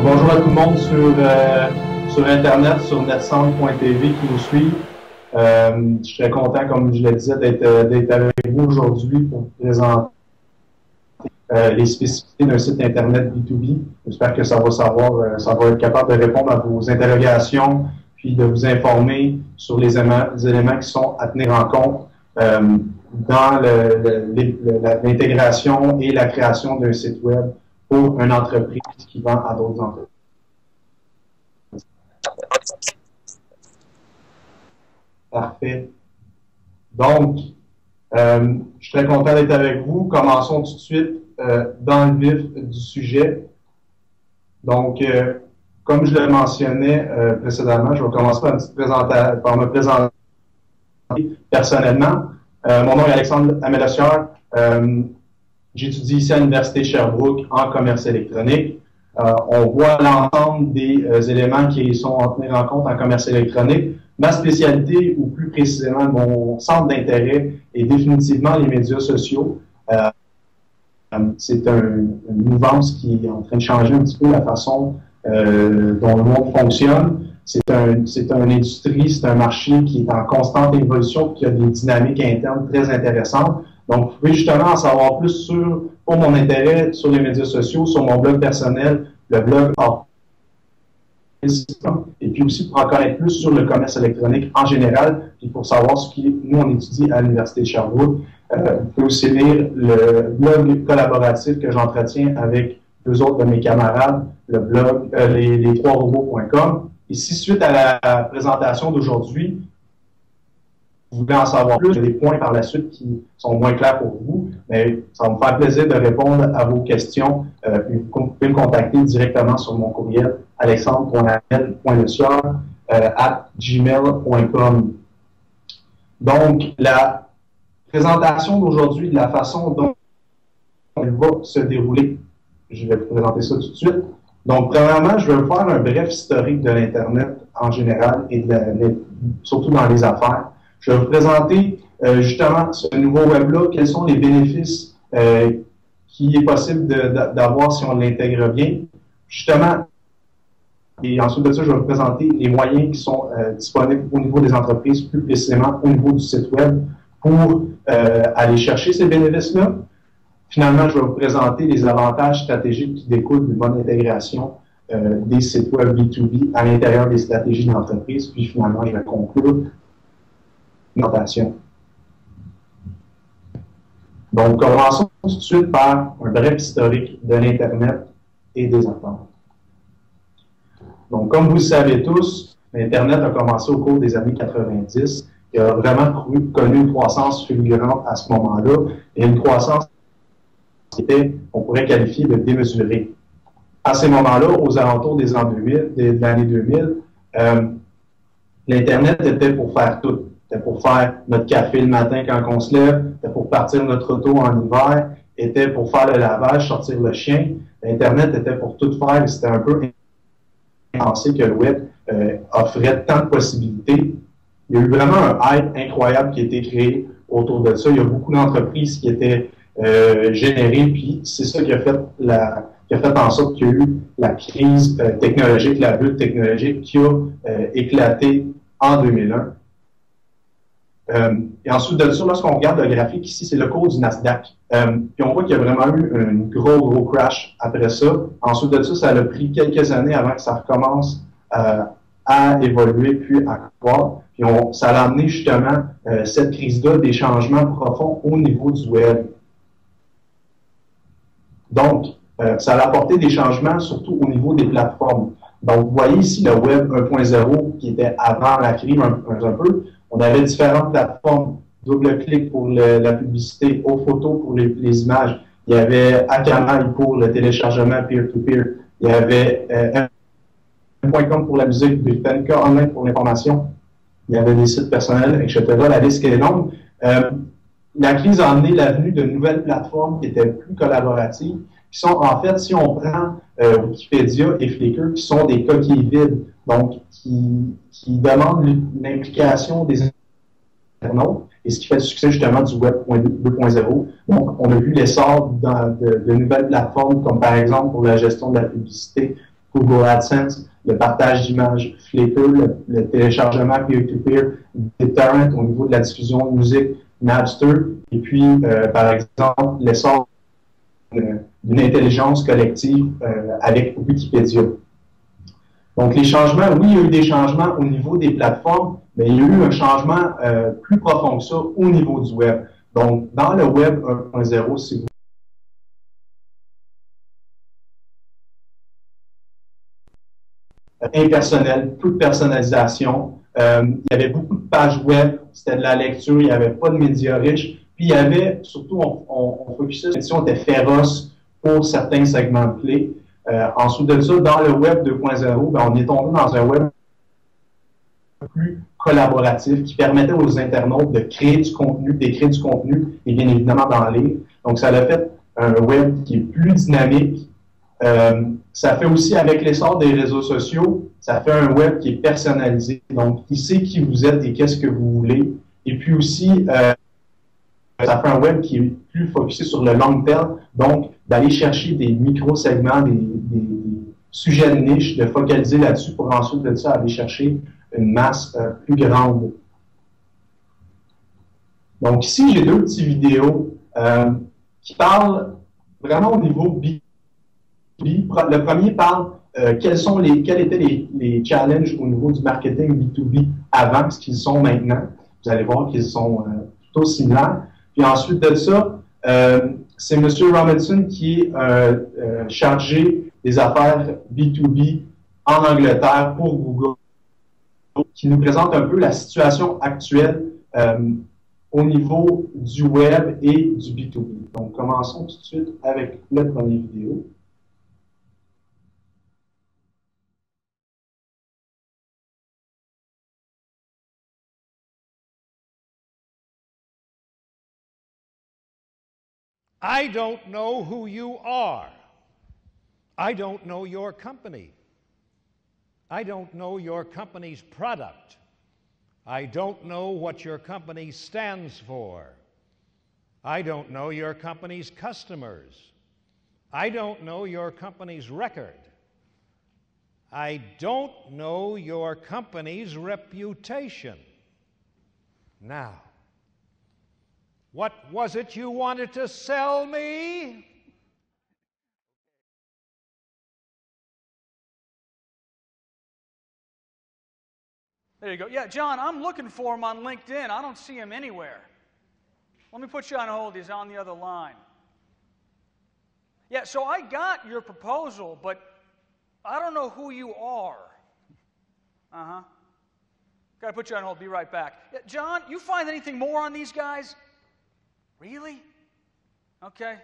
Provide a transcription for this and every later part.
Bonjour à tout le monde sur Internet, sur netcentre.tv qui nous suit. Je suis très content, comme je le disais, d'être avec vous aujourd'hui pour vous présenter les spécificités d'un site Internet B2B. J'espère que ça va être capable de répondre à vos interrogations, puis de vous informer sur les éléments qui sont à tenir en compte dans l'intégration et la création d'un site web pour une entreprise qui vend à d'autres entreprises. Parfait. Donc, je suis très content d'être avec vous. Commençons tout de suite dans le vif du sujet. Donc, comme je le mentionnais précédemment, je vais commencer par me présenter personnellement. Mon nom est Alexandre Amélossieur. J'étudie ici à l'Université Sherbrooke en commerce électronique. On voit l'ensemble des éléments qui sont à tenir en compte en commerce électronique. Ma spécialité, ou plus précisément mon centre d'intérêt, est définitivement les médias sociaux. C'est une mouvance qui est en train de changer un petit peu la façon dont le monde fonctionne. C'est une industrie, c'est un marché qui est en constante évolution, qui a des dynamiques internes très intéressantes. Donc, vous pouvez justement en savoir plus pour mon intérêt sur les médias sociaux, sur mon blog personnel, le blog et puis aussi pour en connaître plus sur le commerce électronique en général, puis pour savoir ce qui nous on étudie à l'Université de Sherbrooke. Vous pouvez aussi lire le blog collaboratif que j'entretiens avec deux autres de mes camarades, le blog les3robots.com. Et si suite à la présentation d'aujourd'hui, vous voulez en savoir plus, il y a des points par la suite qui sont moins clairs pour vous, mais ça va me faire plaisir de répondre à vos questions. Vous pouvez me contacter directement sur mon courriel alexandre.amel.lecieur@gmail.com. Donc, la présentation d'aujourd'hui, de la façon dont elle va se dérouler, je vais vous présenter ça tout de suite. Donc, premièrement, je vais vous faire un bref historique de l'Internet en général et surtout dans les affaires. Je vais vous présenter justement ce nouveau web-là, quels sont les bénéfices qu'il est possible d'avoir si on l'intègre bien. Justement, et ensuite de ça, je vais vous présenter les moyens qui sont disponibles au niveau des entreprises, plus précisément au niveau du site web, pour aller chercher ces bénéfices-là. Finalement, je vais vous présenter les avantages stratégiques qui découlent d'une bonne intégration des sites web B2B à l'intérieur des stratégies d'entreprise. Puis finalement, je vais conclure présentation. Donc, commençons tout de suite par un bref historique de l'Internet et des affaires. Donc, comme vous le savez tous, l'Internet a commencé au cours des années 90 et a vraiment connu une croissance fulgurante à ce moment-là, et une croissance qu'on pourrait qualifier de démesurée. À ces moments-là, aux alentours des ans 2000, de l'année 2000, l'Internet était pour faire tout. C'était pour faire notre café le matin quand on se lève, c'était pour partir notre auto en hiver, était pour faire le lavage, sortir le chien. L'Internet était pour tout faire, c'était un peu pensé que le web offrait tant de possibilités. Il y a eu vraiment un hype incroyable qui a été créé autour de ça. Il y a beaucoup d'entreprises qui étaient générées, puis c'est ça qui a fait en sorte qu'il y a eu la crise technologique, la bulle technologique qui a éclaté en 2001. Et ensuite de ça, lorsqu'on regarde le graphique ici, c'est le cours du Nasdaq. Puis on voit qu'il y a vraiment eu un gros crash après ça. Ensuite de ça, ça a pris quelques années avant que ça recommence à évoluer puis à croître. Puis ça a amené justement cette crise-là des changements profonds au niveau du web. Donc, ça a apporté des changements surtout au niveau des plateformes. Donc, vous voyez ici le web 1.0 qui était avant la crise un peu. On avait différentes plateformes, double-clic pour la publicité, aux photos pour les images. Il y avait Akamai pour le téléchargement peer-to-peer. Il y avait M.com pour la musique, Britannica Online pour l'information. Il y avait des sites personnels, etc. La liste est longue. La crise a amené l'avenue de nouvelles plateformes qui étaient plus collaboratives, qui sont en fait, si on prend Wikipédia et Flickr, qui sont des coquilles vides, donc qui demandent l'implication des internautes, et ce qui fait le succès justement du Web 2.0. Donc, on a vu l'essor de nouvelles plateformes, comme par exemple pour la gestion de la publicité, Google AdSense, le partage d'images Flickr, le téléchargement peer-to-peer, BitTorrent au niveau de la diffusion de musique, Napster, et puis, par exemple, l'essor d'une intelligence collective avec Wikipédia. Donc, les changements, oui, il y a eu des changements au niveau des plateformes, mais il y a eu un changement plus profond que ça au niveau du web. Donc, dans le web 1.0, si vous impersonnel, peu de personnalisation. Il y avait beaucoup de pages web, c'était de la lecture, il n'y avait pas de médias riches. Puis il y avait, surtout, on focusait sur on était féroce pour certains segments clés. Ensuite de ça, dans le web 2.0, ben, on est tombé dans un web plus collaboratif qui permettait aux internautes de créer du contenu, d'écrire du contenu et bien évidemment d'en lire. Donc ça a fait un web qui est plus dynamique. Ça fait aussi, avec l'essor des réseaux sociaux, ça fait un web qui est personnalisé. Donc, il sait qui vous êtes et qu'est-ce que vous voulez. Et puis aussi, ça fait un web qui est plus focusé sur le long terme. Donc, d'aller chercher des micro-segments, des sujets de niche, de focaliser là-dessus pour ensuite de ça aller chercher une masse plus grande. Donc, ici, j'ai deux petites vidéos qui parlent vraiment au niveau B2B. Le premier parle quels étaient les challenges au niveau du marketing B2B avant ce qu'ils sont maintenant. Vous allez voir qu'ils sont plutôt similaires. Puis ensuite de ça, c'est M. Robinson qui est chargé des affaires B2B en Angleterre pour Google, qui nous présente un peu la situation actuelle au niveau du web et du B2B. Donc, commençons tout de suite avec la première vidéo. I don't know who you are. I don't know your company. I don't know your company's product. I don't know what your company stands for. I don't know your company's customers. I don't know your company's record. I don't know your company's reputation. Now, what was it you wanted to sell me? There you go. Yeah, John, I'm looking for him on LinkedIn. I don't see him anywhere. Let me put you on hold. He's on the other line. Yeah, so I got your proposal, but I don't know who you are. Uh-huh. Got to put you on hold. Be right back. Yeah, John, you find anything more on these guys? Really? Okay.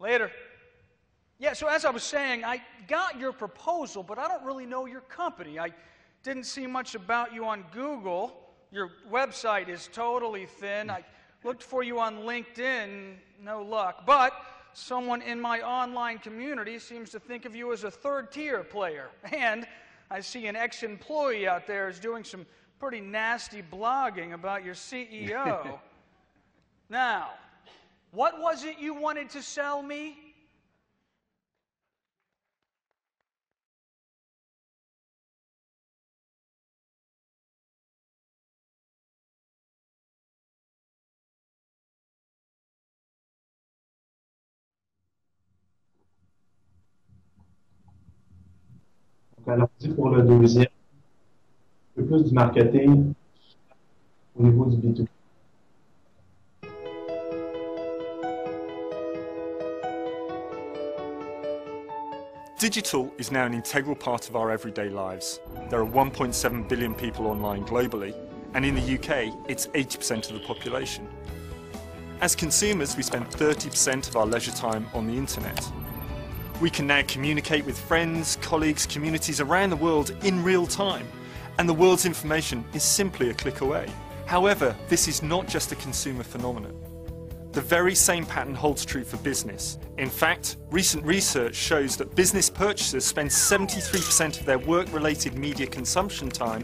Later. Yeah, so as I was saying, I got your proposal, but I don't really know your company. I didn't see much about you on Google. Your website is totally thin. I looked for you on LinkedIn, no luck. But someone in my online community seems to think of you as a third-tier player. And I see an ex-employee out there is doing some pretty nasty blogging about your CEO. Now, what was it you wanted to sell me? Donc, allons-y pour le deuxième. Un peu plus du marketing au niveau du B2B. Digital is now an integral part of our everyday lives. There are 1.7 billion people online globally, and in the UK, it's 80% of the population. As consumers, we spend 30% of our leisure time on the internet. We can now communicate with friends, colleagues, communities around the world in real time, and the world's information is simply a click away. However, this is not just a consumer phenomenon. The very same pattern holds true for business. In fact, recent research shows that business purchasers spend 73% of their work-related media consumption time